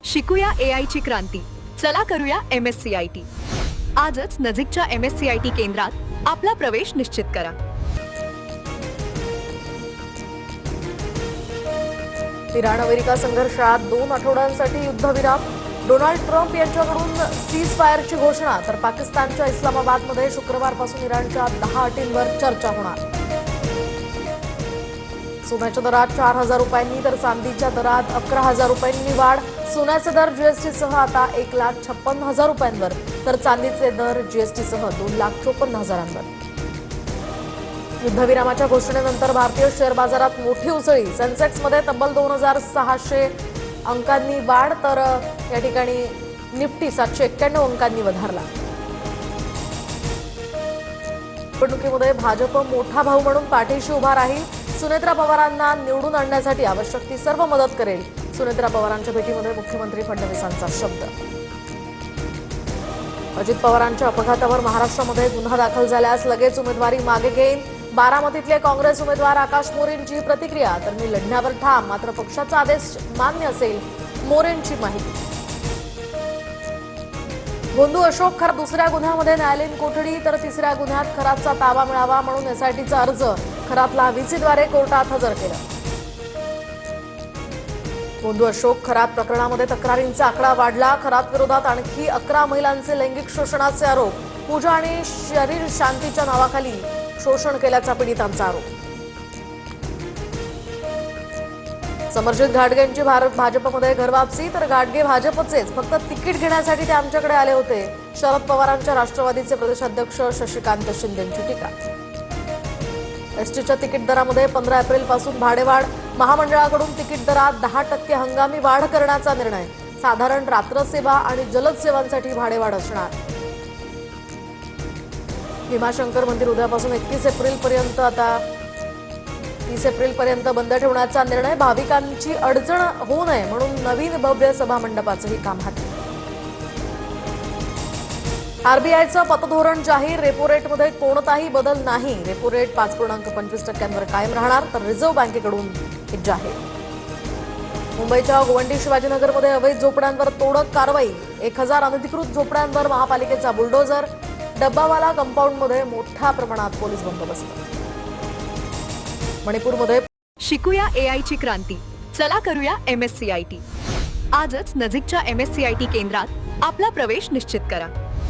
शिकूया AI ची क्रांती. चला करूया MSCIT. आजच नजीकच्या MSCIT केंद्रात आपला प्रवेश निश्चित करा. इराण अमेरिका संघर्षात 2 आठवड्यांसाठी युद्धविराम. डोनाल्ड ट्रम्प यांच्याकडून सीज फायरची घोषणा. तर पाकिस्तानच्या इस्लामाबादमध्ये शुक्रवारपासून इराणच्या 10 अटींवर चर्चा होणार. सोन्याच्या दरात 4,000 रुपयांनी तर चांदीच्या दरात 11,000 रुपयांनी वाढ. सोन्याचे दर जीएसटीसह आता 1,56,000 रुपयांवर, तर चांदीचे दर जीएसटीसह 2,54,000वर. युद्धविरामाच्या घोषणेनंतर भारतीय शेअर बाजारात मोठी उसळी. सेन्सेक्समध्ये तब्बल 2,600 अंकांनी वाढ, तर या ठिकाणी निफ्टी 791 अंकांनी वधारला. निवडणुकीमध्ये भाजप मोठा भाऊ म्हणून पाठीशी उभा राहील. सुनेत्रा पवारांना निवडून आणण्यासाठी आवश्यक ती सर्व मदत करेल. सुनेत्रा पवारांच्या भेटीमध्ये मुख्यमंत्री फडणवीसांचा शब्द. अजित पवारांच्या अपघातावर महाराष्ट्रामध्ये गुन्हा दाखल झाल्यास लगेच उमेदवारी मागे घेईन. बारामतीतले काँग्रेस उमेदवार आकाश मोरेंची प्रतिक्रिया. तर मी लढण्यावर ठाम, मात्र पक्षाचा आदेश मान्य असेल, मोरेंची माहिती. गोंदू अशोक खरात दुसऱ्या गुन्ह्यामध्ये न्यायालयीन कोठडी. तर तिसऱ्या गुन्ह्यात खरातचा ताबा मिळावा म्हणून एसआयटीचा अर्ज खरातला व्हीसीद्वारे कोर्टात हजर केला. गोंदू अशोक खरात प्रकरणामध्ये तक्रारींचा आकडा वाढला. खरात विरोधात आणखी 11 महिलांचे लैंगिक शोषणाचे आरोप. पूजा आणि शरीर शांतीच्या नावाखाली शोषण केल्याचा पीडितांचा आरोप. समरजित घाटगेंची भाजपमध्ये घरवापसी. तर घाटगे भाजपचेच, फक्त तिकीट घेण्यासाठी ते आमच्याकडे आले होते. शरद पवारांच्या राष्ट्रवादीचे प्रदेशाध्यक्ष शशिकांत शिंदेंची टीका. एसटीच्या तिकीट दरामध्ये 15 एप्रिलपासून भाडेवाढ. महामंडळाकडून तिकीट दरात 10% हंगामी वाढ करण्याचा निर्णय. साधारण रात्र सेवा आणि जलद सेवांसाठी भाडेवाढ असणार. भीमाशंकर मंदिर उद्यापासून 31 एप्रिलपर्यंत बंद ठेवण्याचा निर्णय. भाविकांची अडचण होऊ नये म्हणून नवीन भव्य सभा मंडपाचंही काम हाती. आरबीआयचं पतधोरण जाहीर. रेपो रेटमध्ये कोणताही बदल नाही. रेपो रेट 5.25% कायम राहणार. तर रिझर्व्ह बँकेकडून जाहीर. मुंबईच्या गोवंडी शिवाजीनगरमध्ये अवैध झोपड्यांवर तोडक कारवाई. 1000 अनधिकृत झोपड्यांवर महापालिकेचा बुलडोझर. डब्बावाला कंपाऊंडमध्ये मोठ्या प्रमाणात पोलीस बंदोबस्त. मणिपूरमध्ये शिकूया AI ची क्रांती. चला करूया MSCIT. आजच नजीकच्या MSCIT केंद्रात आपला प्रवेश निश्चित करा.